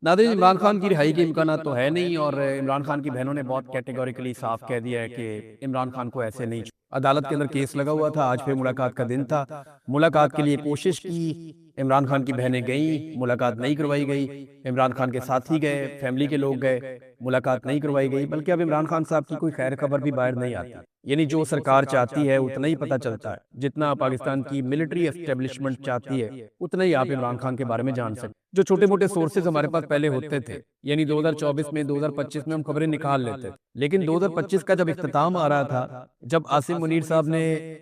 ناظرین، عمران خان کی رہائی کے امکانات تو ہے نہیں، اور عمران خان کی بہنوں نے بہت کیٹیگوریکلی صاف کہہ دیا ہے کہ عمران خان کو ایسے نہیں عدالت کے اندر کیس لگا ہوا تھا، آج پھر ملاقات کا دن تھا، ملاقات کے لیے کوشش کی، عمران خان کی بہنیں گئیں، ملاقات نہیں کروائی گئی، عمران خان کے ساتھی گئے، فیملی کے لوگ گئے، ملاقات نہیں کروائی گئی، بلکہ اب عمران خان صاحب کی کوئی خیر خبر بھی باہر نہیں آتی۔ یعنی جو سرکار چاہتی ہے اتنا ہی پتہ چلتا ہے، جتنا پاکستان کی ملٹری اسٹیبلشمنٹ چاہتی ہے اتنا ہی آپ عمران خان کے بارے میں جان سکتے۔ جو چھوٹے موٹے سورسز ہمارے پاس پہلے ہوتے تھے، یعنی 2024 میں 2025 میں ہم خبریں نکال لیتے تھے، لیکن 2025 کا جب اختتام آ رہا تھا، جب عاصم منیر صاحب نے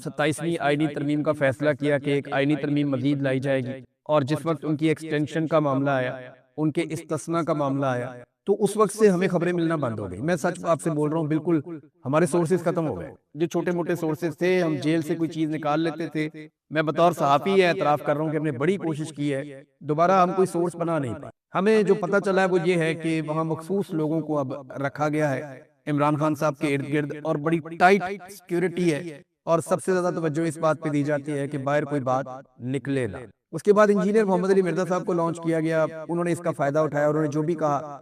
27ویں آئینی ترمیم کا فیصلہ کیا کہ ایک آئینی ترمیم مزید لائی جائے گی، اور جس وقت ان کی ایکسٹینشن کا معاملہ آیا، ان کے استثناء کا معاملہ آیا، تو اس وقت سے ہمیں خبریں ملنا بند ہو گئی۔ میں سچ آپ سے بول رہا ہوں، بالکل ہمارے سورسز ختم ہو گئے۔ جو چھوٹے موٹے سورسز تھے، ہم جیل سے کوئی چیز نکال لیتے تھے۔ میں بطور صحافی اعتراف کر رہا ہوں کہ ہم نے بڑی کوشش کی ہے، دوبارہ ہم کوئی سورس بنا نہیں پائے۔ ہمیں جو پتہ چلا ہے وہ یہ ہے کہ وہاں مخصوص لوگوں کو اب رکھا گیا ہے عمران خان صاحب کے ارد گرد، اور بڑی ٹائٹ سیکیورٹی ہے، اور سب سے زیادہ توجہ اس بات پہ دی جاتی ہے کہ باہر کوئی بات نکلے نہ۔ اس کے بعد انجینئر محمد علی مرزا صاحب کو لانچ کیا گیا، انہوں نے اس کا فائدہ اٹھایا، انہوں نے جو بھی کہا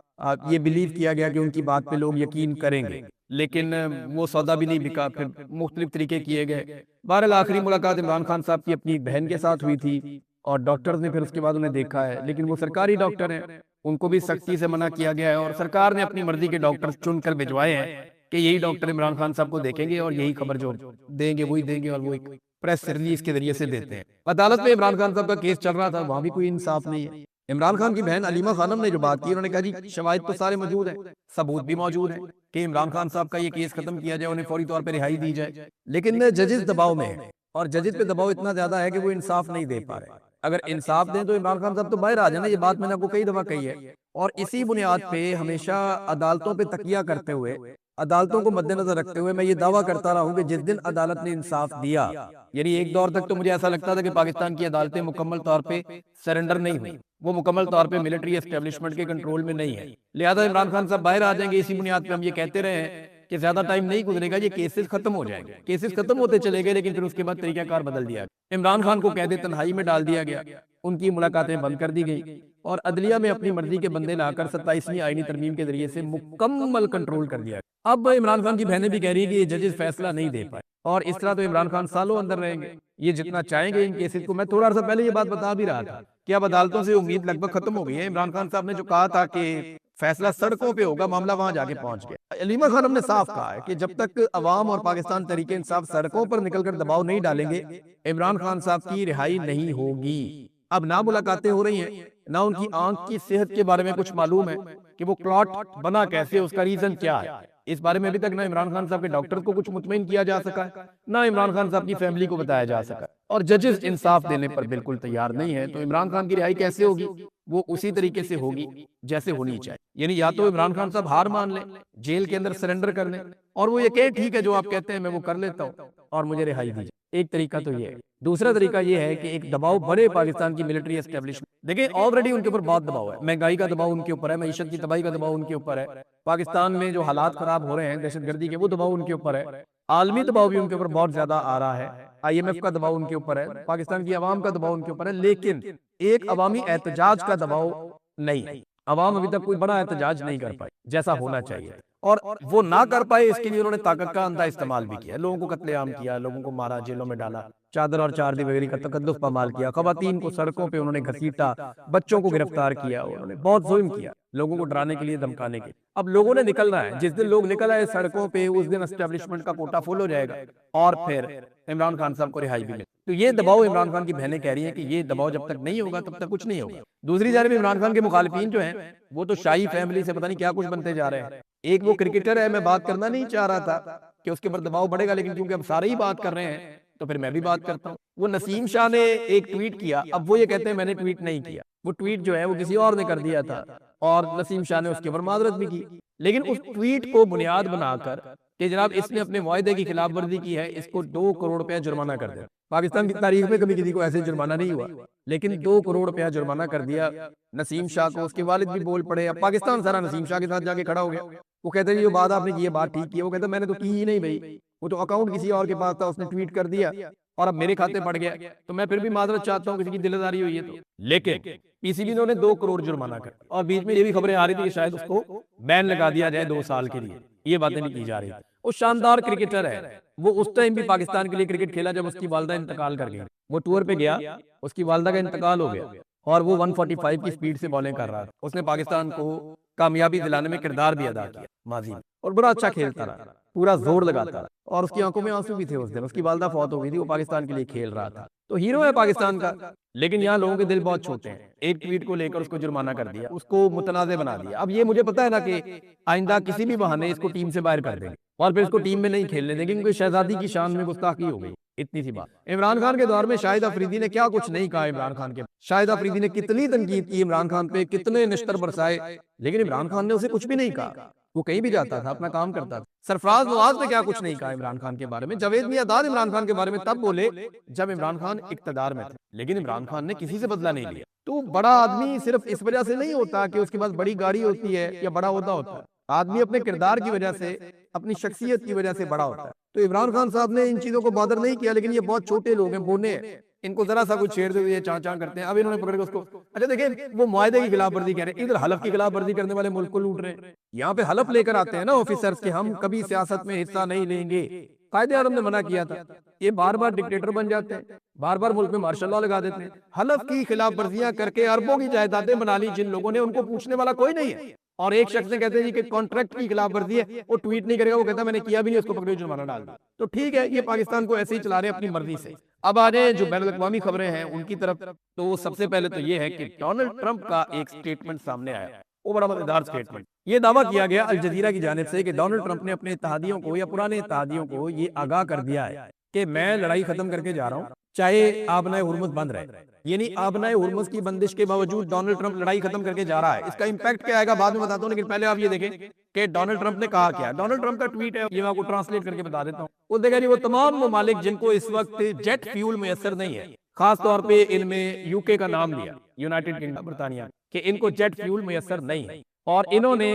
یہ بلیو کیا گیا کہ ان کی بات پہ لوگ یقین کریں گے، لیکن وہ سودا بھی نہیں بکا، پھر مختلف طریقے کیے گئے۔ بہرحال آخری ملاقات عمران خان صاحب کی اپنی بہن کے ساتھ ہوئی تھی، اور ڈاکٹرز نے پھر اس کے بعد انہیں دیکھا ہے، لیکن وہ سرکاری ڈاکٹر ہیں، ان کو بھی سختی سے منع کیا گیا ہے، اور سرکار نے اپنی مرضی کے ڈاکٹرز چن کر بھجوائے ہیں کہ یہی ڈاکٹر عمران خان صاحب کو دیکھیں گے، اور یہی خبر جو دیں گے وہی دیں گے، اور وہ ایک پریس ریلیز کے ذریعے سے دیتے ہیں۔ عدالت میں عمران خان صاحب کا کیس چل رہا تھا، وہاں بھی کوئی انصاف نہیں ہے۔ عمران خان کی بہن علیمہ خانم نے جو بات کی، انہوں نے کہا جی شواہد تو سارے موجود ہیں، ثبوت بھی موجود ہیں کہ عمران خان صاحب کا یہ کیس ختم کیا جائے، انہیں فوری طور پہ رہائی دی جائے، لیکن ججز دباؤ میں ہیں، اور ججز پہ دباؤ اتنا زیادہ ہے کہ وہ انصاف نہیں دے پا رہے۔ اگر انصاف دیں تو عمران خان صاحب تو باہر آ جانا، یہ بات میں نے آپ کو کئی دفعہ کہی ہے، اور اسی بنیاد پہ ہمیشہ عدالتوں پہ تکیہ کرتے ہوئے، عدالتوں کو مد نظر رکھتے ہوئے میں یہ دعویٰ کرتا رہا ہوں کہ جس دن عدالت نے انصاف دیا، یعنی ایک دور تک تو مجھے ایسا لگتا تھا کہ پاکستان کی عدالتیں مکمل طور پہ سرنڈر نہیں ہوئی، وہ مکمل طور پہ ملٹری اسٹیبلشمنٹ کے کنٹرول میں نہیں ہے، لہذا عمران خان صاحب باہر آ جائیں گے، اسی بنیاد پہ ہم یہ کہتے رہے ہیں کہ زیادہ ٹائم نہیں گزرے گا، یہ کیسز ختم ہو جائیں گے، کیسز ختم ہوتے چلے گئے، لیکن پھر اس کے بعد طریقہ کار بدل دیا گیا، عمران خان کو قید تنہائی میں ڈال دیا گیا، ان کی ملاقاتیں بند کر دی گئی، اور عدلیہ میں اپنی مرضی کے بندے لا کر 27ویں آئینی ترمیم کے ذریعے سے مکمل کنٹرول کر دیا گیا۔ اب عمران خان کی بہنیں بھی کہہ رہی ہیں کہ یہ ججز فیصلہ نہیں دے پائے، اور اس طرح تو عمران خان سالوں اندر رہیں گے، یہ جتنا چاہیں گے ان کیسز کو۔ میں تھوڑا سا پہلے یہ بات بتا بھی رہا تھا کہ اب عدالتوں سے امید لگ بھگ ختم ہو گئی ہے۔ عمران خان صاحب نے جو کہا تھا کہ فیصلہ سڑکوں پہ ہوگا، معاملہ وہاں جا کے پہنچ گیا۔ علیمہ خانم نے صاف کہا ہے کہ جب تک عوام اور پاکستان تحریک انصاف سڑکوں پر نکل کر دباؤ نہیں ڈالیں گے، عمران خان صاحب کی رہائی نہیں ہوگی۔ اب نہ ملاقاتیں ہو رہی ہیں، نہ ان کی آنکھ کی صحت کے بارے میں کچھ معلوم ہے کہ وہ کلاٹ بنا کیسے، اس کا ریزن کیا ہے، اس بارے میں ابھی تک نہ عمران خان صاحب کے ڈاکٹر کو کچھ مطمئن کیا جا سکا ہے، نہ عمران خان صاحب کی فیملی کو بتایا جا سکا، اور ججز انصاف دینے پر بالکل تیار نہیں ہے۔ تو عمران خان کی رہائی کیسے ہوگی؟ وہ اسی طریقے سے ہوگی جیسے ہونی چاہیے، یعنی یا تو عمران خان صاحب ہار مان لیں، جیل کے اندر سرنڈر کر لیں، اور وہ یہ کہیں ٹھیک ہے جو آپ کہتے ہیں میں وہ کر لیتا ہوں اور مجھے رہائی دی جائے۔ ایک طریقہ تو یہ ہے۔ دوسرا طریقہ یہ ہے کہ ایک دباؤ بڑے پاکستان کی ملٹری اسٹیبلشمنٹ، دیکھیں آلریڈی ان کے اوپر بہت دباؤ ہے، مہنگائی کا دباؤ ان کے اوپر ہے، معیشت کی تباہی کا دباؤ ان کے اوپر ہے، پاکستان میں جو حالات خراب ہو رہے ہیں دہشت گردی کے، وہ دباؤ ان کے اوپر ہے، عالمی دباؤ بھی ان کے اوپر بہت زیادہ آ رہا ہے، IMF کا دباؤ ان کے اوپر ہے، پاکستان کی عوام کا دباؤ ان کے اوپر ہے، لیکن ایک عوامی احتجاج کا دباؤ نہیں۔ عوام ابھی تک کوئی بڑا احتجاج نہیں کر پائی جیسا ہونا چاہیے، اور وہ نہ کر پائے اس کے لیے انہوں نے طاقت کا اندھا استعمال بھی کیا، لوگوں کو قتل عام کیا، لوگوں کو مارا، جیلوں میں ڈالا، چادر اور چار دیواری کا تقدس پامال کیا، خواتین کو سڑکوں پہ انہوں نے گھسیٹا، بچوں کو گرفتار کیا، انہوں نے بہت ظلم کیا لوگوں کو ڈرانے کے لیے، دھمکانے کے لیے۔ اب لوگوں نے نکلنا ہے، جس دن لوگ نکل آئے سڑکوں پہ اس دن اسٹیبلشمنٹ کا کوٹا فل ہو جائے گا، اور پھر عمران خان صاحب کو رہائی بھی ملے۔ تو یہ دباؤ عمران خان کی بہنیں کہہ رہی ہیں کہ یہ دباؤ جب تک نہیں ہوگا تب تک کچھ نہیں ہوگا۔ دوسری جانب عمران خان کے مخالفین جو ہیں وہ تو شاہی فیملی سے پتہ نہیں کیا کچھ بنتے جا رہے ہیں۔ ایک وہ کرکٹر ہے، میں بات کرنا نہیں چاہ رہا تھا کہ اس کے اوپر دباؤ بڑھے گا، لیکن کیونکہ اب سارے ہی بات کر رہے ہیں تو پھر میں بھی بات کرتا ہوں۔ وہ نسیم شاہ نے ایک ٹویٹ کیا، اب وہ یہ کہتے ہیں میں نے ٹویٹ نہیں کیا، وہ ٹویٹ جو ہے وہ کسی اور نے کر دیا تھا، اور نسیم شاہ نے اس کے اوپر معذرت بھی کی، لیکن اس ٹویٹ کو بنیاد بنا کر کہ جناب اس نے اپنے معاہدے کی خلاف ورزی کی ہے، اس کو 2 کروڑ روپے جرمانہ کر دیا۔ پاکستان کی تاریخ میں کبھی کسی کو ایسے جرمانہ نہیں ہوا، لیکن 2 کروڑ روپیہ جرمانہ کر دیا نسیم شاہ کو۔ اس کے والد بھی بول پڑے، اب پاکستان سارا نسیم شاہ کے ساتھ جا کے کھڑا ہو گیا۔ وہ کہتے ہیں جو بات آپ نے کی ہے بات ٹھیک کی ہے، وہ کہتے ہیں میں نے تو کی ہی نہیں بھائی، وہ تو اکاؤنٹ کسی اور کے پاس تھا، اس نے ٹویٹ کر دیا اور اب میرے کھاتے پڑ گیا، تو میں پھر بھی معذرت چاہتا ہوں، کسی کی دل آزاری ہوئی ہے تو۔ لیکن پی سی بی نے 2 کروڑ جرمانہ کر دیا، اور بیچ میں یہ بھی خبریں آ رہی تھی کہ شاید اس کو بین لگا دیا جائے 2 سال کے لیے، یہ باتیں بھی کی جا رہی تھی۔ وہ شاندار کرکٹر ہے، وہ اس ٹائم بھی پاکستان کے لیے کرکٹ کھیلا جب اس کی والدہ انتقال کر گئی، وہ ٹور پہ گیا، اس کی والدہ کا انتقال ہو گیا اور وہ 145 کی سپیڈ سے بالنگ کر رہا تھا، اس نے پاکستان کو کامیابی دلانے میں کردار بھی ادا کیا ماضی میں، اور بڑا اچھا کھیلتا رہا، پورا زور لگاتا رہا، اور اس کی آنکھوں میں آنسو بھی تھے اس دن، اس کی والدہ فوت ہو گئی تھی، وہ پاکستان کے لیے کھیل رہا تھا، تو ہیرو ہے پاکستان کا، لیکن یہاں لوگوں کے دل بہت چھوٹے ہیں، ایک ٹویٹ کو لے کر اس کو جرمانہ کر دیا، اس کو متنازع بنا دیا۔ اب یہ مجھے پتا ہے نا کہ آئندہ کسی بھی بہانے اس کو ٹیم سے باہر کر دیں گے اور پھر اس کو ٹیم میں نہیں کھیلنے دیں گے، کیونکہ شہزادی کی شان میں گستاخی ہو گئی، اتنی سی بات۔ عمران خان کے دور میں شاہد افریدی نے کیا کچھ نہیں کہا عمران خان کے، شاہد افریدی نے کتنی تنقید کی عمران خان پہ، کتنے نشتر برسائے، لیکن عمران خان نے اسے کچھ بھی نہیں کہا، وہ کہیں بھی جاتا تھا، اپنا کام کرتا تھا۔ سرفراز نواز نے کیا کچھ نہیں کہا عمران خان کے بارے میں، جاوید میاں داد عمران خان کے بارے میں تب بولے جب عمران خان اقتدار میں تھے، لیکن عمران خان نے کسی سے بدلہ نہیں لیا۔ تو بڑا آدمی صرف اس وجہ سے نہیں ہوتا کہ اس کے پاس بڑی گاڑی ہوتی ہے یا بڑا عہدہ ہوتا ہے، آدمی اپنے کردار کی وجہ سے، اپنی شخصیت کی وجہ سے بڑا ہوتا ہے۔ تو عمران خان صاحب نے ان چیزوں کو بادر نہیں کیا، لیکن یہ بہت چھوٹے لوگ ہیں، بونے ہیں، ان کو ذرا سا کچھ چھیڑ دے ہوئے چاں چاں کرتے ہیں۔ اب انہوں نے پکڑ کے اس کو، اچھا دیکھیں، وہ معاہدے کی خلاف ورزی کہہ رہے ہیں، ادھر حلف کی خلاف ورزی کرنے والے ملک کو لوٹ رہے ہیں، یہاں پہ حلف لے کر آتے ہیں نا آفیسرز کہ ہم کبھی سیاست میں حصہ نہیں لیں گے، قائد اعظم نے منع کیا تھا، یہ بار بار ڈکٹیٹر بن جاتے ہیں، بار بار ملک میں مارشل لاء لگا دیتے ہیں، حلف کی خلاف ورزیاں کر کے اربوں کی جائیدادیں بنا لی جن لوگوں نے، ان کو پوچھنے والا کوئی نہیں ہے، اور ایک شخص نے کہتے ہیں جی کہ کانٹریکٹ کی خلاف ورزی ہے، وہ ٹویٹ نہیں کرے گا، وہ کہتا ہے میں نے کیا بھی نہیں، اس کو پکڑے جرمانہ ڈال دیا۔ تو ٹھیک ہے، یہ پاکستان کو ایسے ہی چلا رہے ہیں اپنی مرضی سے۔ اب آ جائیں جو بین الاقوامی خبریں ہیں ان کی طرف، تو سب سے پہلے تو یہ ہے کہ ڈونلڈ ٹرمپ کا ایک سٹیٹمنٹ سامنے آیا، وہ بڑا مزیدار سٹیٹمنٹ۔ یہ دعویٰ کیا گیا الجزیرہ کی جانب سے کہ ڈونلڈ ٹرمپ نے اپنے اتحادیوں کو یا پرانے اتحادیوں کو یہ آگاہ کر دیا ہے کہ میں لڑائی ختم کر کے جا رہا ہوں، چاہے آبنائے ہرمز بند رہے، یعنی آبنائے ہرمز کی بندش کے باوجود ڈونلڈ ٹرمپ لڑائی ختم کر کے جا رہا ہے۔ اس کا امپیکٹ کیا آئے گا بعد میں بتاتا ہوں، لیکن پہلے آپ یہ دیکھیں کہ ڈونلڈ ٹرمپ نے کہا کیا۔ ڈونلڈ ٹرمپ کا ٹویٹ ہے، یہ میں آپ کو ٹرانسلیٹ کر کے بتا دیتا ہوں۔ وہ دیکھا جی، وہ تمام ممالک جن کو اس وقت جیٹ فیول میسر نہیں ہے، خاص طور پہ ان میں یو کے کا نام لیا، یونائٹڈ کنگڈم برطانیہ، کہ ان کو جیٹ فیول میسر نہیں ہے، اور انہوں نے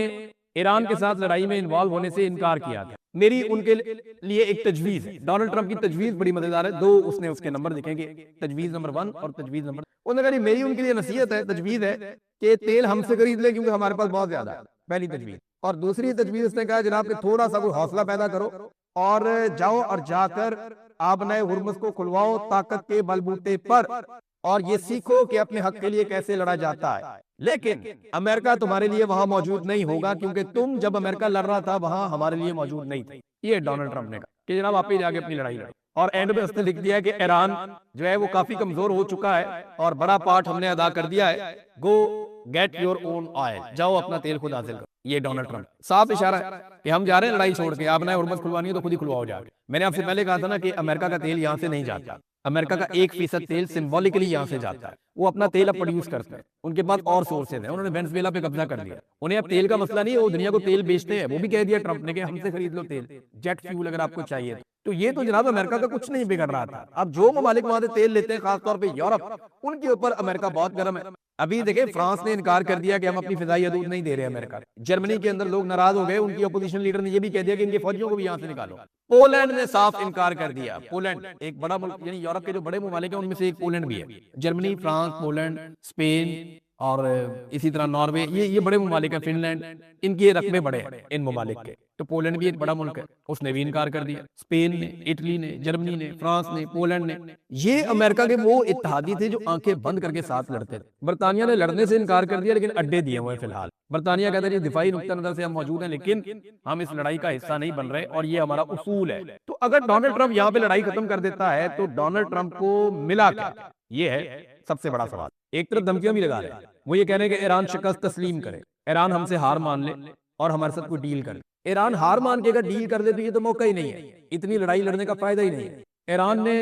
ایران کے ساتھ لڑائی میں انوالو ہونے سے انکار کیا تھا۔ میری ان کے لیے ایک تجویز ہے، ڈونلڈ ٹرمپ کی تجویز بڑی مزیدار ہے، دو اس نے اس کے نمبر دکھیں گے، تجویز نمبر 1 اور تجویز نمبر، انہوں نے کہا جی میری ان کے لیے نصیحت ہے، تجویز ہے کہ تیل ہم سے خرید لے کیونکہ ہمارے پاس بہت زیادہ ہے، پہلی تجویز۔ اور دوسری تجویز اس نے کہا جناب کہ تھوڑا سا کوئی حوصلہ پیدا کرو اور جاؤ اور جا کر آبنائے ہرمز کو کھلواؤ طاقت کے بلبوتے پر، اور یہ سیکھو کہ اپنے حق کے لیے کیسے لڑا جاتا ہے، لیکن امریکہ تمہارے لیے وہاں موجود نہیں ہوگا کیونکہ تم جب امریکہ لڑ رہا تھا وہاں ہمارے لیے موجود نہیں تھے۔ یہ ڈونلڈ ٹرمپ نے کہا کہ جناب آپ ہی جا کے اپنی لڑائی لڑیں، اور اینڈ میں اس نے لکھ دیا کہ ایران جو ہے وہ کافی کمزور ہو چکا ہے اور بڑا پارٹ ہم نے ادا کر دیا ہے، go get your own oil, جاؤ اپنا تیل خود حاصل کرو۔ یہ ڈونلڈ ٹرمپ صاف اشارہ ہے کہ ہم جا رہے ہیں لڑائی چھوڑ کے، آپ نے ہرمز کھلوانی ہے تو خود ہی کھلواؤ جا کے۔ میں نے آپ سے پہلے کہا تھا نا کہ امریکہ کا تیل یہاں سے نہیں جاتا، امریکہ کا 1% تیل سمبولکلی یہاں سے جاتا ہے، وہ اپنا تیل اب پروڈیوس کرتے ہیں، ان کے پاس اور سورسز ہیں، انہوں نے وینزویلا پہ قبضہ کر لیا، انہیں اب تیل کا مسئلہ نہیں ہے، وہ دنیا کو تیل بیچتے ہیں، وہ بھی کہہ دیا ٹرمپ نے کہ ہم سے خرید لو تیل، جیٹ فیول اگر آپ کو چاہیے تو۔ یہ تو جناب امریکہ کا کچھ نہیں بگڑ رہا تھا، اب جو ممالک وہاں سے تیل لیتے ہیں خاص طور پہ یورپ، ان کے اوپر امریکہ بہت گرم ہے۔ ابھی دیکھیں فرانس نے انکار کر دیا کہ ہم اپنی فضائی حدود نہیں دے رہے امریکہ، جرمنی کے اندر لوگ ناراض ہو گئے، ان کی اپوزیشن لیڈر نے یہ بھی کہہ دیا کہ ان کے فوجیوں کو بھی یہاں سے نکالو۔ پولینڈ نے صاف انکار کر دیا، پولینڈ ایک بڑا ملک، یعنی یورپ کے جو بڑے ممالک ہیں ان میں سے ایک پولینڈ بھی ہے، جرمنی، فرانس، پولینڈ، اسپین اور اسی طرح ناروے، یہ بڑے ممالک ہیں، فن لینڈ، ان کے رقبے بڑے ہیں ان ممالک کے، تو پولینڈ بھی ایک بڑا ملک ہے، اس نے بھی انکار کر دیا۔ اسپین نے، اٹلی نے، جرمنی نے، فرانس نے، پولینڈ نے، یہ امریکہ کے وہ اتحادی تھے جو آنکھیں بند کر کے ساتھ لڑتے تھے۔ برطانیہ نے لڑنے سے انکار کر دیا لیکن اڈے دیے ہوئے ہیں فی الحال۔ برطانیہ کہتا ہے دفاعی نقطہ نظر سے ہم موجود ہیں لیکن ہم اس لڑائی کا حصہ نہیں بن رہے اور یہ ہمارا اصول ہے۔ تو اگر ڈونلڈ ٹرمپ یہاں پہ لڑائی ختم کر دیتا ہے تو ڈونلڈ ٹرمپ کو ملا کیا؟ یہ ہے سب سے بڑا سوال۔ ایک طرف دھمکیاں بھی لگا رہے ہیں، وہ یہ کہہ رہے ہیں کہ ایران شکست تسلیم کرے، ایران ہم سے ہار مان لے اور ہمارے ساتھ کوئی ڈیل کرے۔ ایران ہار مان کے اگر ڈیل کر دے تو یہ تو موقع ہی نہیں ہے، اتنی لڑائی لڑنے کا فائدہ ہی نہیں ہے۔ ایران نے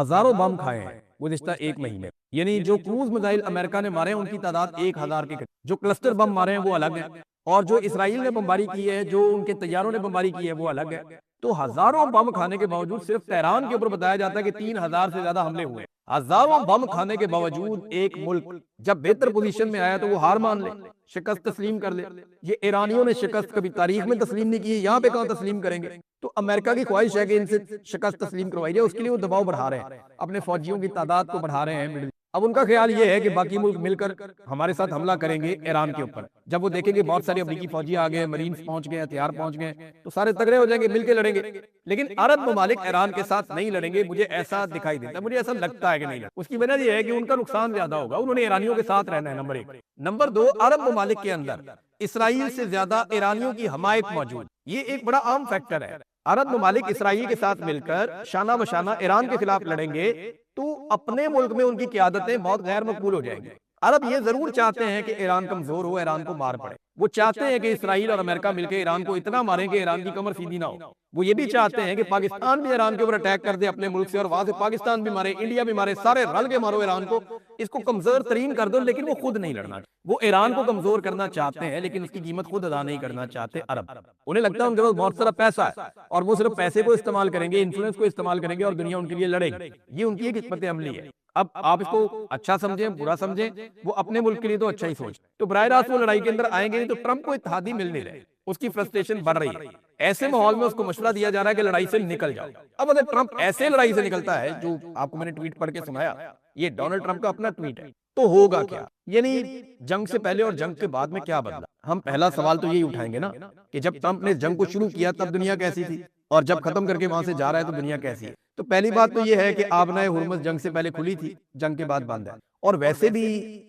ہزاروں بم کھائے ہیں گزشتہ 1 مہینے، یعنی جو کروز میزائل امریکہ نے مارے ہیں ان کی تعداد 1000 کے قریب، جو کلسٹر بم مارے ہیں وہ الگ ہیں، اور جو اسرائیل نے بمباری کی ہے، جو ان کے طیاروں نے بمباری کی ہے وہ الگ ہے۔ تو ہزاروں بم کھانے کے باوجود صرف تہران کے اوپر بتایا جاتا ہے کہ 3000 سے زیادہ حملے ہوئے، ہزاروں بم کھانے کے باوجود ایک ملک جب بہتر پوزیشن میں آیا تو وہ ہار مان لے، شکست تسلیم کر لے۔ یہ ایرانیوں نے شکست کبھی تاریخ میں تسلیم نہیں کی ہے، یہاں پہ کہاں تسلیم کریں گے؟ تو امریکہ کی خواہش ہے کہ ان سے شکست تسلیم کروائی جائے، اس کے لیے وہ دباؤ بڑھا رہے ہیں، اپنے فوجیوں کی تعداد کو بڑھا رہے ہیں، اب ان کا خیال یہ ہے کہ باقی ملک مل کر ہمارے ساتھ حملہ کریں گے ایران کے اوپر. جب وہ دیکھیں گے بہت سارے امریکی فوجی آ گئے, مرینز پہنچ گئے, ہتھیار پہنچ گئے, تو سارے تگڑے ہو جائیں گے, مل کے لڑیں گے. لیکن عرب ممالک ایران کے ساتھ نہیں لڑیں گے, مجھے ایسا دکھائی دیتا ہے, مجھے ایسا لگتا ہے کہ نہیں لڑیں. اس کی وجہ یہ ہے کہ ان کا نقصان زیادہ ہوگا, انہوں نے ایرانیوں کے ساتھ رہنا ہے, نمبر 1. نمبر 2, عرب ممالک کے اندر اسرائیل سے زیادہ ایرانیوں کی حمایت موجود. یہ ایک بڑا عام فیکٹر ہے. عرب ممالک اسرائیل کے ساتھ مل کر شانہ بشانہ ایران کے خلاف لڑیں گے تو اپنے ملک میں ان کی قیادتیں بہت غیر مقبول ہو جائیں گی. عرب یہ ضرور چاہتے ہیں کہ ایران کمزور ہو, ایران کو مار پڑے. وہ چاہتے ہیں کہ اسرائیل اور امریکہ مل کے ایران کو اتنا ماریں کہ ایران کی کمر سیدھی نہ ہو. وہ یہ بھی چاہتے ہیں کہ پاکستان بھی ایران کے اوپر اٹیک کر دے اپنے ملک سے, اور وہاں سے پاکستان بھی مارے, انڈیا بھی مارے, سارے رل کے مارو ایران کو, اس کو کمزور ترین کر دو. لیکن وہ خود نہیں لڑنا, وہ ایران کو کمزور کرنا چاہتے ہیں لیکن اس کی قیمت خود ادا نہیں کرنا چاہتے عرب. انہیں لگتا ہے ان کے پاس بہت سارا پیسہ ہے اور وہ صرف پیسے کو استعمال کریں گے, انفلوئنس کو استعمال کریں گے اور دنیا ان کے لیے لڑے گی. یہ ان کی ایک حکمت عملی ہے. اب آپ اس کو اچھا سمجھیں برا سمجھیں, وہ اپنے ملک کے لیے تو اچھا ہی سوچ. تو براہ راست وہ لڑائی کے اندر آئیں گے تو ٹرمپ کو اتحادی مل نہیں رہے, اس کی فرسٹریشن بڑھ رہی ہے. ایسے ماحول میں اس کو مشورہ دیا جا رہا ہے کہ لڑائی سے نکل جاؤ. اب اگر ٹرمپ ایسے لڑائی سے نکلتا ہے, جو آپ کو میں نے ٹویٹ پڑھ کے سنایا, یہ ڈونلڈ ٹرمپ کا اپنا ٹویٹ ہے, تو ہوگا کیا؟ یعنی جنگ سے پہلے اور جنگ کے بعد میں کیا بدلا؟ ہم پہلا سوال تو یہی اٹھائیں گے نا کہ جب ٹرمپ نے جنگ کو شروع کیا تب دنیا کیسی تھی, اور جب ختم کر کے وہاں سے جا رہا ہے تو دنیا کیسی ہے؟ تو پہلی بات تو یہ ہے کہ آبنائے ہرمز جنگ سے پہلے کھلی تھی, جنگ کے بعد بند ہے. اور ویسے بھی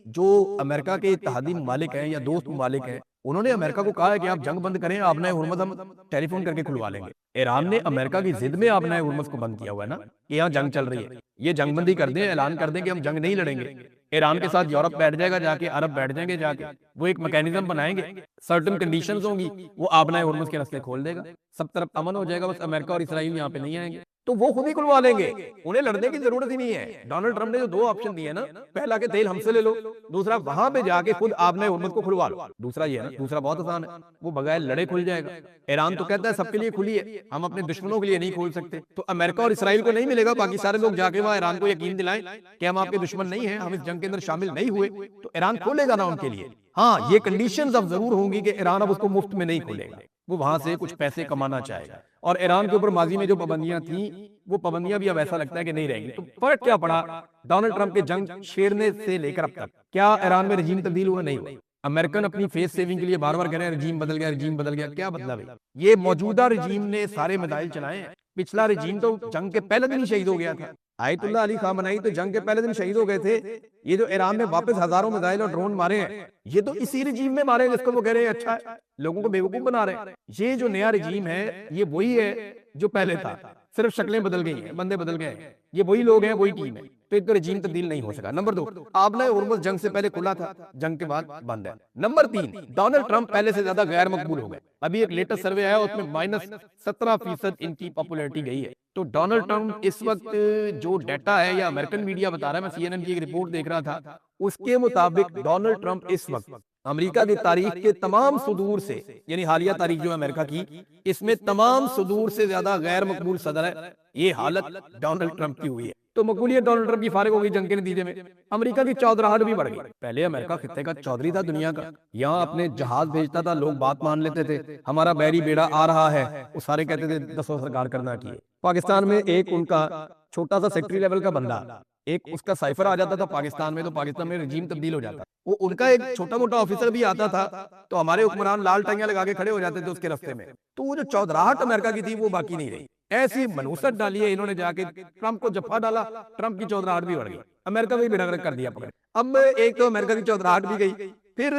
جو امریکہ کے اتحادی ممالک ہیں یا دوست ممالک ہیں, انہوں نے امریکہ کو کہا ہے کہ آپ جنگ بند کریں, آبنائے ہرمز ہم ٹیلی فون کر کے کھلوا لیں گے. ایران نے امریکہ کی ضد میں آبنائے ہرمز کو بند کیا ہوا ہے نا, کہ یہاں جنگ چل رہی ہے, یہ جنگ بندی کر دیں, اعلان کر دیں کہ ہم جنگ نہیں لڑیں گے. ایران کے ساتھ یورپ بیٹھ جائے گا جا کے, عرب بیٹھ جائیں گے جا کے, وہ ایک میکینزم بنائیں گے, سرٹن کنڈیشنز ہوں گی, وہ آبنائے ہرمز کے راستے کھول دے گا, سب طرف امن ہو جائے گا, بس امریکہ اور اسرائیل یہاں پہ نہیں آئیں گے. تو وہ خود ہی کھلوا لیں گے, انہیں لڑنے کی ضرورت ہی نہیں ہے. ڈونلڈ ٹرمپ نے جو 2 آپشن دیے نا, پہلا کہ تیل ہم سے لے لو, دوسرا وہاں پہ جا کے خود آبنائے ہرمز کو کھلوا لو. دوسرا یہ ہے نا, دوسرا بہت آسان ہے, وہ بغیر لڑے کھل جائے گا. ایران تو کہتا ہے سب کے لیے کھلی ہے, ہم اپنے دشمنوں کے لیے نہیں کھول سکتے. تو امریکہ اور اسرائیل کو نہیں ملے گا, باقی سارے لوگ جا کے وہاں ایران کو یقین دلائیں کہ ہم آپ کے دشمن نہیں ہیں, ہم اس جنگ کے اندر شامل نہیں ہوئے, تو ایران کھولے گا نا ان کے لیے. ہاں, یہ کنڈیشنز اب ضرور ہوں گی کہ ایران اب اس کو مفت میں نہیں کھولے گا, وہ وہاں سے کچھ پیسے کمانا چاہے گا. اور ایران کے اوپر ماضی میں جو پابندیاں تھیں, وہ پابندیاں بھی اب ایسا لگتا ہے کہ نہیں رہیں گی. تو فرق کیا پڑا ڈونلڈ ٹرمپ کے جنگ چھیڑنے سے لے کر اب تک؟ کیا ایران میں رجیم تبدیل ہوا؟ نہیں ہوا. امریکن اپنی فیس سیونگ کے لیے بار بار کہہ رہے ہیں رجیم بدل گیا, رجیم بدل گیا. کیا بدلا بھائی؟ یہ موجودہ رجیم نے سارے میزائل چلائے ہیں. پچھلا رجیم تو جنگ کے پہلے دن ہی شہید ہو گیا تھا. آیت اللہ علی خامنائی تو جنگ کے پہلے دن شہید ہو گئے تھے. یہ جو ایران نے واپس ہزاروں میزائل اور ڈرون مارے ہیں, یہ تو اسی رجیم میں مارے جس کو وہ کہہ رہے ہیں اچھا ہے, لوگوں کو بیوقوف بنا رہے ہیں. یہ جو نیا رجیم ہے یہ وہی ہے جو پہلے تھا, صرف شکلیں بدل گئی ہیں, بندے بدل گئے ہیں, یہ وہی لوگ ہیں, وہی ٹیم ہے. تو ایک تو رجیم تبدیل نہیں ہو سکا. نمبر 2, آبنائے ہرمز جنگ سے پہلے کھلا تھا, جنگ کے بعد بند ہے. نمبر 3, ڈونلڈ ٹرمپ پہلے سے زیادہ غیر مقبول ہو گئے. ابھی ایک لیٹسٹ سروے آیا, اس میں -17% ان کی پاپولیرٹی گئی ہے. تو ڈونلڈ ٹرمپ اس وقت جو ڈیٹا ہے یا امریکن میڈیا بتا رہا ہے, میں CNN کی ایک رپورٹ دیکھ رہا تھا, اس کے مطابق ڈونلڈ ٹرمپ اس وقت امریکہ کی تاریخ کے تمام صدور سے, یعنی حالیہ تاریخ جو ہے امریکہ کی, اس میں تمام صدور سے زیادہ غیر مقبول صدر ہے. یہ حالت ڈونلڈ ٹرمپ کی ہوئی ہے. تو مقبولیت ڈونلڈ ٹرمپ کی فارغ ہو گئی جنگ کے نتیجے میں. امریکہ کی چودراہٹ بھی بڑھ گئی. پہلے امریکہ خطے کا چودھری تھا دنیا کا, یہاں اپنے جہاز بھیجتا تھا, لوگ بات مان لیتے تھے, ہمارا بحری بیڑا آ رہا ہے, وہ سارے کہتے تھے دسو سرکار کرنا کیے. پاکستان میں ایک ان کا چھوٹا سا سیکٹری لیول کا بندہ, ایک اس کا سائفر آ جاتا تھا پاکستان میں, تو پاکستان میں رجیم تبدیل ہو جاتا. وہ ان کا ایک چھوٹا موٹا آفیسر بھی آتا تھا, تو ہمارے حکمران لال ٹائیاں لگا کے کھڑے ہو جاتے تھے اس کے راستے میں. تو وہ جو چودراہٹ امریکہ کی تھی وہ باقی نہیں رہی. ایسی منوست ڈالی ہے انہوں نے جا کے, ٹرمپ کو جفا ڈالا, ٹرمپ کی چودراہٹ بھی بڑھ گئی, امریکہ کو بھی بیڑا غرق کر دیا پکڑ. اب ایک تو امریکہ کی چودراہٹ بھی گئی, پھر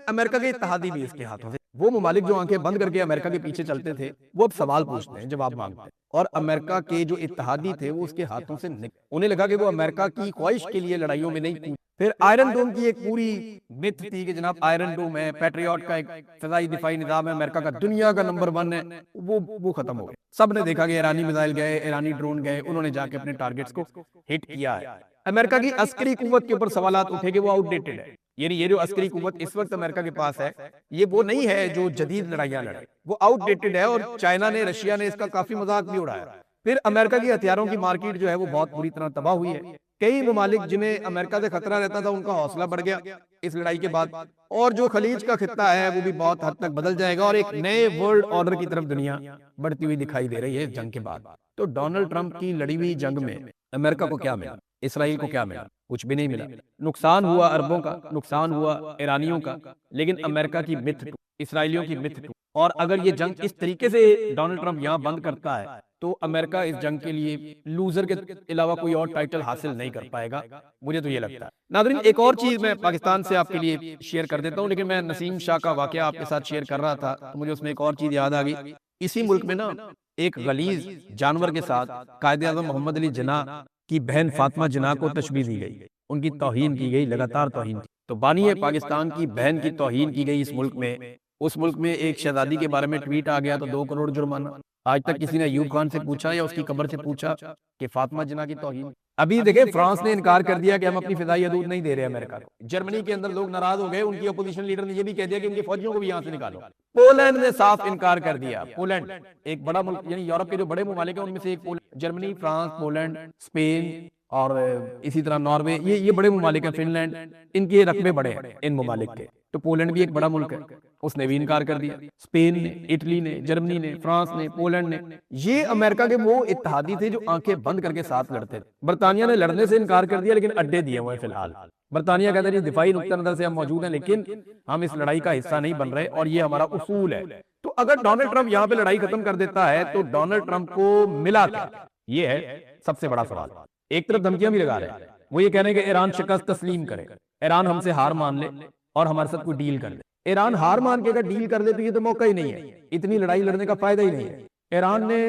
امریکہ کے اتحادی بھی اس کے ہاتھوں سے. وہ ممالک جو آنکھیں بند کر کے امریکہ کے پیچھے چلتے تھے, وہ اب سوال پوچھتے ہیں, جواب مانگتے ہیں. اور امریکہ کے جو اتحادی تھے وہ اس کے ہاتھوں سے انہیں لگا کہ وہ امریکہ کی خواہش کے لیے لڑائیوں میں نہیں. پھر آئرن ڈوم کی ایک پوری مت تھی کہ جناب آئرن ڈوم ہے, پیٹریوٹ کا ایک فضائی دفاعی نظام ہے, امریکہ کا دنیا کا نمبر 1 ہے, وہ ختم ہو گئے. سب نے دیکھا کہ ایرانی میزائل گئے, ایرانی ڈرون گئے, انہوں نے جا کے اپنے ٹارگٹس کو ہٹ کیا ہے. امریکہ کی عسکری قوت کے اوپر سوالات اٹھے کہ وہ آؤٹ ڈیٹڈ ہے. یعنی یہ جو عسکری قوت اس وقت امریکہ کے پاس ہے, یہ وہ نہیں ہے جو جدید لڑائیاں لڑے, وہ آؤٹ ڈیٹڈ ہے. اور چائنا نے, رشیا نے اس کا کافی مذاق بھی اڑایا. پھر امریکہ کی ہتھیاروں کی مارکیٹ جو ہے وہ بہت بری طرح تباہ ہوئی ہے. کئی ممالک جنہیں امریکہ سے خطرہ رہتا تھا, ان کا حوصلہ بڑھ گیا اس لڑائی کے بعد. اور جو خلیج کا خطہ ہے وہ بھی بہت حد تک بدل جائے گا, اور ایک نئے ورلڈ آرڈر کی طرف دنیا بڑھتی ہوئی دکھائی دے رہی ہے جنگ کے بعد. تو ڈونلڈ ٹرمپ کی لڑی ہوئی جنگ میں امریکہ کو کیا ملا؟ اسرائیل کو کیا ملا؟ کچھ بھی نہیں ملا. نقصان ہوا عربوں کا، نقصان ہوا ایرانیوں کا، لیکن امریکہ کی مت ٹوٹی، اسرائیلیوں کی مت ٹوٹی. اور اگر یہ جنگ اس طریقے سے ڈونلڈ ٹرمپ یہاں بند کرتا ہے تو امریکہ اس جنگ کے لیے لوزر کے علاوہ کوئی اور ٹائٹل حاصل نہیں کر پائے گا، مجھے تو یہ لگتا ہے. ناظرین، ایک اور چیز میں پاکستان سے آپ کے لیے شیئر کر دیتا ہوں، لیکن میں نسیم شاہ کا واقعہ آپ کے ساتھ شیئر کر رہا تھا تو مجھے اس میں ایک اور چیز یاد آ گئی. اسی ملک میں نا ایک غلیظ جانور کے ساتھ قائد اعظم محمد علی جناح کی بہن فاطمہ جناح کو تشبیہ دی گئی، ان کی توہین کی گئی، لگاتار توہین کی. تو بانی پاکستان کی بہن کی توہین کی گئی اس ملک میں. اس ملک میں ایک شہزادی کے بارے میں ٹویٹ آ گیا تو 2 کروڑ جرمانہ. آج تک کسی نے ایوب خان سے پوچھا یا اس کی قبر سے پوچھا کہ فاطمہ جناح کی توہین. ابھی دیکھیں فرانس نے انکار کر دیا کہ ہم اپنی فضائی حدود نہیں دے رہے امریکہ کو. جرمنی کے اندر لوگ ناراض ہو گئے، ان کی اپوزیشن لیڈر نے یہ بھی کہہ دیا کہ ان کے فوجیوں کو بھی یہاں سے نکالو. پولینڈ نے صاف انکار کر دیا. پولینڈ ایک بڑا ملک، یعنی یورپ کے جو بڑے ممالک ہیں ان میں سے ایک Poland. Germany, France, Poland, Spain اور اسی طرح ناروے، یہ بڑے ممالک ہیں. فن لینڈ، ان کے رقبے بڑے ہیں ان ممالک کے. تو پولینڈ بھی ایک بڑا ملک ہے، اس نے بھی انکار کر دیا. اسپین نے، اٹلی نے، جرمنی نے، فرانس نے، پولینڈ نے، یہ امریکہ کے وہ اتحادی تھے جو آنکھیں بند کر کے ساتھ لڑتے تھے. برطانیہ نے لڑنے سے انکار کر دیا لیکن اڈے دیے ہوئے فی الحال. برطانیہ کہتا ہے جی دفاعی نقطہ نظر سے ہم موجود ہیں لیکن ہم اس لڑائی کا حصہ نہیں بن رہے اور یہ ہمارا اصول ہے. تو اگر ڈونلڈ ٹرمپ یہاں پہ لڑائی ختم کر دیتا ہے تو ڈونلڈ ٹرمپ کو ملا کیا؟ یہ ہے سب سے بڑا سوال. ایک طرف دھمکیاں بھی لگا رہے ہیں، وہ یہ کہہ رہے ہیں کہ ایران شکست تسلیم کرے، ایران ہم سے ہار مان لے اور ہمارے ساتھ کوئی ڈیل کر لے. ایران ہار مان کے اگر ڈیل کر لے تو یہ تو موقع ہی نہیں ہے، اتنی لڑائی لڑنے کا فائدہ ہی نہیں ہے. ایران نے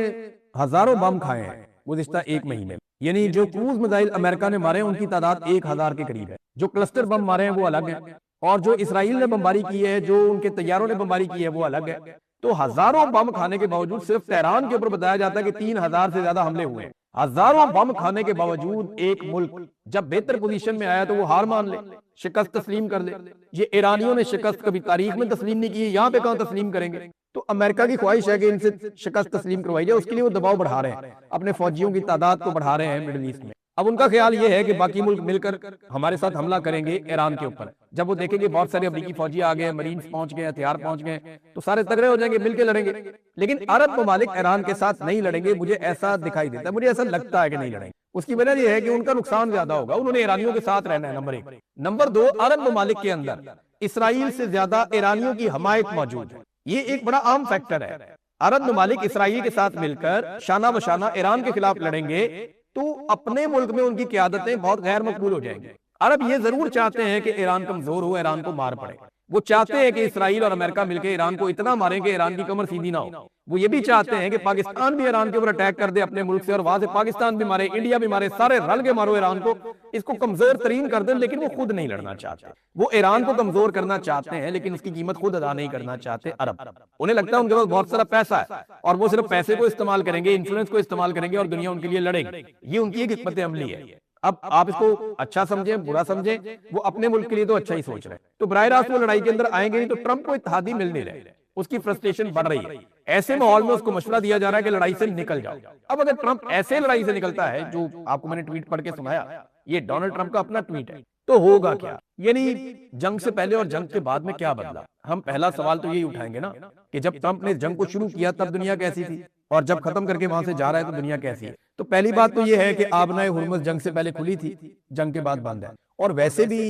ہزاروں بم کھائے ہیں گزشتہ 1 مہینے میں. یعنی جو کروز میزائل امریکہ نے مارے ہیں ان کی تعداد 1000 کے قریب ہے. جو کلسٹر بم مارے ہیں وہ الگ ہیں، اور جو اسرائیل نے بمباری کی ہے، جو ان کے طیاروں نے بمباری کی ہے وہ الگ ہے. تو ہزاروں بم کھانے کے باوجود صرف تہران کے اوپر بتایا جاتا ہے کہ 3000 سے زیادہ حملے ہوئے ہیں. ہزاروں بم کھانے کے باوجود ایک ملک جب بہتر پوزیشن میں آیا تو وہ ہار مان لے، شکست تسلیم کر لے. یہ ایرانیوں نے شکست کبھی تاریخ میں تسلیم نہیں کی ہے، یہاں پہ کہاں تسلیم کریں گے؟ تو امریکہ کی خواہش ہے کہ ان سے شکست تسلیم کروائی جائے. اس کے لیے وہ دباؤ بڑھا رہے ہیں، اپنے فوجیوں کی تعداد کو بڑھا رہے ہیں مڈل ایسٹ میں. اب ان کا خیال یہ ہے کہ باقی ملک مل کر ہمارے ساتھ حملہ کریں گے ایران کے اوپر. جب وہ دیکھیں گے بہت سارے امریکی فوجی آ گئے، مرینز پہنچ گئے، ہتھیار پہنچ گئے، تو سارے تگڑے ہو جائیں گے، مل کے لڑیں گے. لیکن عرب ممالک ایران کے ساتھ نہیں لڑیں گے، مجھے ایسا دکھائی دیتا ہے، مجھے ایسا لگتا ہے کہ نہیں لڑیں گے. اس کی وجہ یہ ہے کہ ان کا نقصان زیادہ ہوگا، انہوں نے ایرانیوں کے ساتھ رہنا ہے. نمبر 1. نمبر 2، عرب ممالک کے اندر اسرائیل سے زیادہ ایرانیوں کی حمایت موجود ہے. یہ ایک بڑا عام فیکٹر ہے. عرب ممالک اسرائیل کے ساتھ مل کر شانہ بشانہ ایران کے خلاف لڑیں گے تو اپنے ملک میں ان کی قیادتیں بہت غیر مقبول ہو جائیں گی. عرب یہ ضرور چاہتے ہیں کہ ایران کمزور ہو، ایران کو مار پڑے. وہ چاہتے ہیں کہ اسرائیل اور امریکہ مل کے ایران کو اتنا ماریں کہ ایران کی کمر سیدھی نہ ہو. وہ یہ بھی چاہتے ہیں کہ پاکستان بھی ایران کے اوپر اٹیک کر دے اپنے ملک سے، اور وہاں سے پاکستان بھی مارے، انڈیا بھی مارے، سارے رل کے مارو ایران کو، اس کو کمزور ترین کر دیں. لیکن وہ خود نہیں لڑنا چاہتے. وہ ایران کو کمزور کرنا چاہتے ہیں لیکن اس کی قیمت خود ادا نہیں کرنا چاہتے عرب. انہیں لگتا ہے ان کے پاس بہت سارا پیسہ ہے اور وہ صرف پیسے کو استعمال کریں گے، انفلوئنس کو استعمال کریں گے اور دنیا ان کے لیے لڑے گی. یہ ان کی ایک حکمت عملی ہے. اب آپ اس کو اچھا سمجھیں برا سمجھیں، وہ اپنے ملک کے لیے تو اچھا ہی سوچ رہے ہیں. تو براہ راست وہ لڑائی کے اندر آئیں گے نہیں، تو ٹرمپ کو اتحادی مل نہیں رہے، اس کی فرسٹریشن بڑھ رہی ہے. ایسے ماحول میں اس کو مشورہ دیا جا رہا ہے کہ لڑائی سے نکل جاؤ. اب اگر ٹرمپ ایسے لڑائی سے نکلتا ہے، جو آپ کو میں نے ٹویٹ پڑھ کے سنایا، یہ ڈونلڈ ٹرمپ کا اپنا ٹویٹ ہے، تو ہوگا کیا؟ یعنی جنگ سے پہلے اور جنگ کے بعد میں کیا بدلا؟ ہم پہلا سوال تو یہی اٹھائیں گے نا کہ جب ٹرمپ نے جنگ کو شروع کیا تب دنیا کیسی تھی، اور جب ختم کر کے وہاں سے جا رہا ہے تو دنیا کیسی ہے؟ تو پہلی بات تو یہ ہے کہ آبنائے ہرمز جنگ سے پہلے کھلی تھی، جنگ کے بعد بند ہے. اور ویسے بھی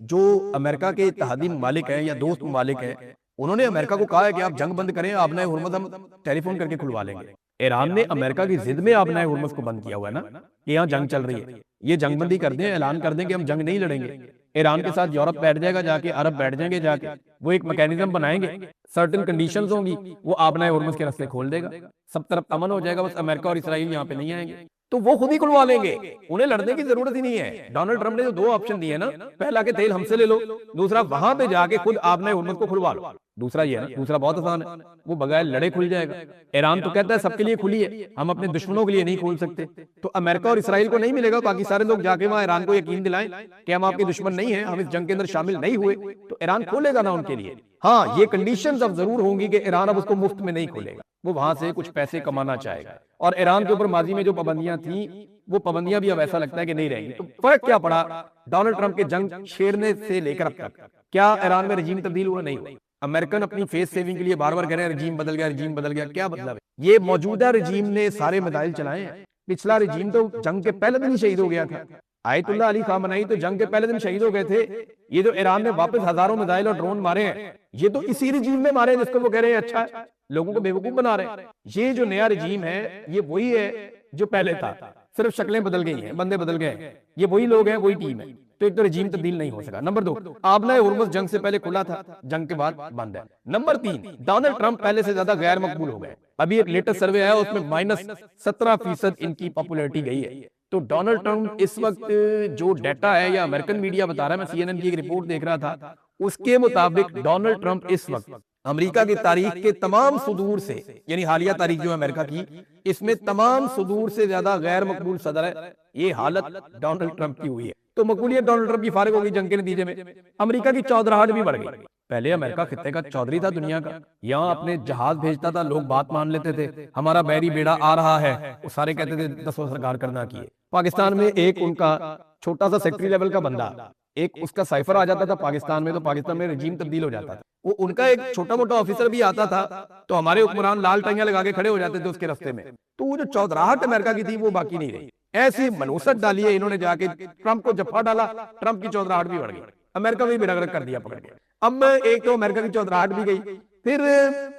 جو امریکہ کے اتحادی ممالک ہیں یا دوست ممالک ہیں، انہوں نے امریکہ کو کہا ہے کہ آپ جنگ بند کریں، آبنائے ہرمز ہم ٹیلی فون کر کے کھلوا لیں گے. ایران نے امریکہ کی ضد میں آبنائے ہرمز کو بند کیا ہوا ہے نا کہ یہاں جنگ چل رہی ہے. یہ جنگ بندی کر دیں، اعلان کر دیں کہ ہم جنگ نہیں لڑیں گے. ایران کے ساتھ یورپ بیٹھ جائے گا جا کے، عرب بیٹھ جائیں گے جا کے، وہ ایک میکینزم بنائیں گے، سرٹن کنڈیشنز ہوں گی، وہ آبنائے ہرمز کے راستے کھول دے گا، سب طرف امن ہو جائے گا. بس امریکہ اور اسرائیل یہاں پہ نہیں آئیں گے تو وہ خود ہی کھلوا لیں گے، انہیں لڑنے کی ضرورت ہی نہیں ہے. ڈونلڈ ٹرمپ نے جو 2 آپشن دیے نا، پہلا کہ تیل ہم سے لے لو، دوسرا وہاں پہ جا کے خود آبنائے ہرمز کو کھلوا لو. دوسرا یہ ہے، دوسرا بہت آسان ہے، وہ بغیر لڑے کھل جائے گا. ایران تو کہتا ہے سب کے لیے کھلی ہے، ہم اپنے دشمنوں کے لیے نہیں کھول سکتے. تو امریکہ اور اسرائیل کو نہیں ملے گا، باقی سارے لوگ جا کے وہاں ایران کو یقین دلائیں کہ ہم آپ کے دشمن نہیں ہیں، ہم اس جنگ کے اندر شامل نہیں ہوئے، تو ایران کھولے گا نا ان کے لیے. ہاں، یہ کنڈیشنز اب ضرور ہوں گی کہ ایران اب اس کو مفت میں نہیں کھولے گا، وہ وہاں سے کچھ پیسے کمانا چاہے گا. اور ایران کے اوپر ماضی میں جو پابندیاں تھیں، وہ پابندیاں بھی اب ایسا لگتا ہے کہ نہیں رہیں گی. تو فرق کیا پڑا ڈونلڈ ٹرمپ کے جنگ چھیڑنے سے لے کر اب تک؟ کیا ایران میں رجیم تبدیل ہوا؟ نہیں ہوا. امریکن اپنی فیس سیونگ کے لیے بار بار کہہ رہے ہیں رجیم بدل گیا، رجیم بدل گیا. کیا بدلا ہے؟ یہ موجودہ رجیم نے سارے میزائل چلائے ہیں. پچھلا رجیم تو جنگ کے پہلے دن ہی شہید ہو گیا تھا. آیت اللہ علی خامنئی تو جنگ کے پہلے دن شہید ہو گئے تھے. یہ جو ایران نے واپس ہزاروں میزائل اور ڈرون مارے ہیں یہ تو اسی رجیم میں مارے ہیں جس کو وہ کہہ رہے ہیں اچھا ہے, لوگوں کو بیوقوف بنا رہے ہیں. یہ جو نیا رجیم ہے یہ وہی ہے جو پہلے تھا, صرف شکلیں بدل گئی ہیں, بندے بدل گئے ہیں, یہ وہی لوگ ہیں, وہی ٹیم ہے. تو ایک تو رجیم تبدیل نہیں ہو سکا. نمبر 2, آبلہ ہرمز جنگ سے پہلے کھلا تھا, جنگ کے بعد بند ہے. نمبر 3, ڈونلڈ ٹرمپ پہلے سے زیادہ غیر مقبول ہو گئے. ابھی ایک لیٹسٹ سروے ہے اس میں -17% ان کی پاپولیرٹی گئی ہے. تو ڈونلڈ ٹرمپ اس وقت جو ڈیٹا ہے یا امریکن میڈیا بتا رہا ہے, میں سی این این کی ایک رپورٹ دیکھ رہا تھا, اس کے مطابق ڈونلڈ ٹرمپ اس وقت امریکہ کی تاریخ کے تمام صدور سے, یعنی حالیہ تاریخ جو ہے امریکہ کی, اس میں تمام صدور سے زیادہ غیر مقبول صدر ہے. یہ حالت ڈونلڈ ٹرمپ کی ہوئی ہے. تو مقبولیت ڈونلڈ ٹرمپ کی فارغ ہوگی جنگ کے نتیجے میں. امریکہ کی چودراہٹ بھی بڑھ گئی. پہلے امریکہ خطے کا چودھری تھا دنیا کا, یہاں اپنے جہاز بھیجتا تھا, لوگ بات مان لیتے تھے, ہمارا بحری بیڑا آ رہا ہے, وہ سارے کہتے تھے 10 سرکار کرنا کیے. پاکستان میں ایک ان کا چھوٹا سا سیکٹری لیول کا بندہ, ایک اس کا سائفر آ جاتا تھا پاکستان میں, تو پاکستان میں رجیم تبدیل ہو جاتا تھا. وہ ان کا ایک چھوٹا موٹا آفیسر بھی آتا تھا تو ہمارے حکمران لال ٹائیاں لگا کے کھڑے ہو جاتے تھے اس کے رستے میں. تو وہ جو چودراہٹ امریکہ کی تھی وہ باقی نہیں رہی. ایسی منوست ڈالی ہے انہوں نے جا کے, ٹرمپ کو جفا ڈالا, ٹرمپ کی چودراہٹ بھی بڑھ گئی, امریکہ بھی رگ رگ کر دیا پکڑ کے. اب ایک تو امریکہ کی چودراہٹ بھی گئی, پھر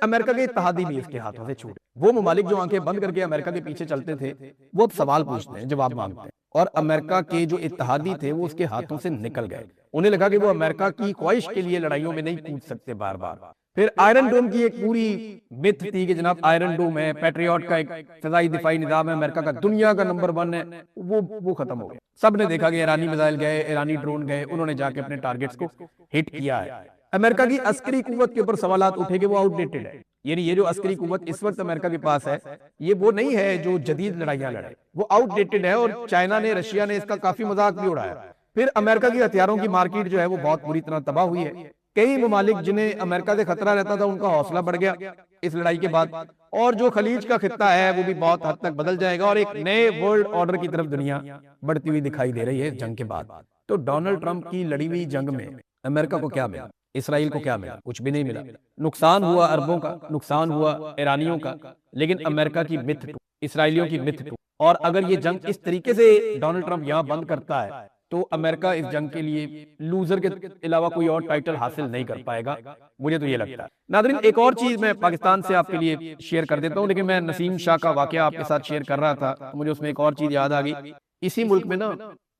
امریکہ کے اتحادی بھی اس کے ہاتھوں سے چھوٹے. وہ ممالک جو آنکھیں بند کر کے امریکہ کے پیچھے چلتے تھے وہ اب سوال پوچھتے ہیں, جواب مانگتے ہیں, اور امریکہ کے جو اتحادی تھے وہ اس کے ہاتھوں سے نکل گئے. انہیں لگا کہ وہ امریکہ کی خواہش کے لیے لڑائیوں میں نہیں کود سکتے بار بار. پھر آئرن ڈوم کی ایک پوری مت تھی کہ جناب آئرن ڈوم ہے, پیٹریوٹ کا ایک فضائی دفاعی نظام ہے امریکہ کا, دنیا کا نمبر 1 ہے, وہ ختم ہو گیا. سب نے دیکھا کہ ایرانی میزائل گئے, ایرانی ڈرون گئے, انہوں نے جا کے اپنے ٹارگٹس کو ہٹ کیا ہے. امریکہ کی عسکری قوت کے اوپر سوالات اٹھے کہ وہ آؤٹ ڈیٹڈ ہے. یعنی یہ جو عسکری قوت اس وقت امریکہ کے پاس ہے یہ وہ نہیں ہے جو جدید لڑائیاں لڑے, وہ آؤٹ ڈیٹڈ ہے. اور چائنا نے, رشیا نے اس کا کافی مذاق بھی اڑایا. پھر امریکہ کی ہتھیاروں کی مارکیٹ جو ہے وہ بہت بری طرح تباہ ہوئی ہے. کئی ممالک جنہیں امریکہ سے خطرہ رہتا تھا ان کا حوصلہ بڑھ گیا اس لڑائی کے بعد, اور جو خلیج کا خطہ ہے وہ بھی بہت حد تک بدل جائے گا, اور ایک نئے ورلڈ آرڈر کی طرف دنیا بڑھتی ہوئی دکھائی دے رہی ہے جنگ کے بعد. تو ڈونلڈ ٹرمپ کی لڑی ہوئی جنگ میں امریکہ کو کیا ملا, اسرائیل کو کیا ملا؟ کچھ بھی نہیں ملا. نقصان ہوا عربوں کا, نقصان ہوا ایرانیوں کا, لیکن امریکہ کی مت ٹوٹی, اسرائیلیوں کی مت ٹوٹی. اور اگر یہ جنگ اس طریقے سے ڈونلڈ ٹرمپ یہاں بند کرتا ہے تو امریکہ اس جنگ کے لیے لوزر کے علاوہ کوئی اور ٹائٹل حاصل نہیں کر پائے گا, مجھے تو یہ لگتا ہے. ناظرین, ایک اور چیز میں پاکستان سے آپ کے لیے شیئر کر دیتا ہوں, لیکن میں نسیم شاہ کا واقعہ آپ کے ساتھ شیئر کر رہا تھا تو مجھے اس میں ایک اور چیز یاد آ گئی. اسی ملک میں نا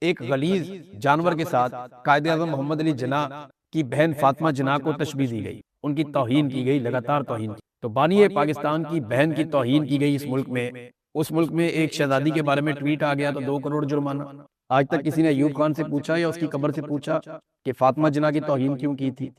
ایک غلیظ جانور کے ساتھ قائد اعظم محمد علی جناح کی بہن فاطمہ جناح کو تشبیہ دی گئی, ان کی توہین کی گئی, لگاتار توہین کی. تو بانی پاکستان کی بہن کی توہین کی گئی اس ملک میں. اس ملک میں ایک شہزادی کے بارے میں ٹویٹ آ گیا تو 2 کروڑ جرمانہ. آج تک کسی نے ایوب خان سے پوچھا یا اس کی قبر سے پوچھا کہ فاطمہ جناح کی توہین کیوں کی تھی؟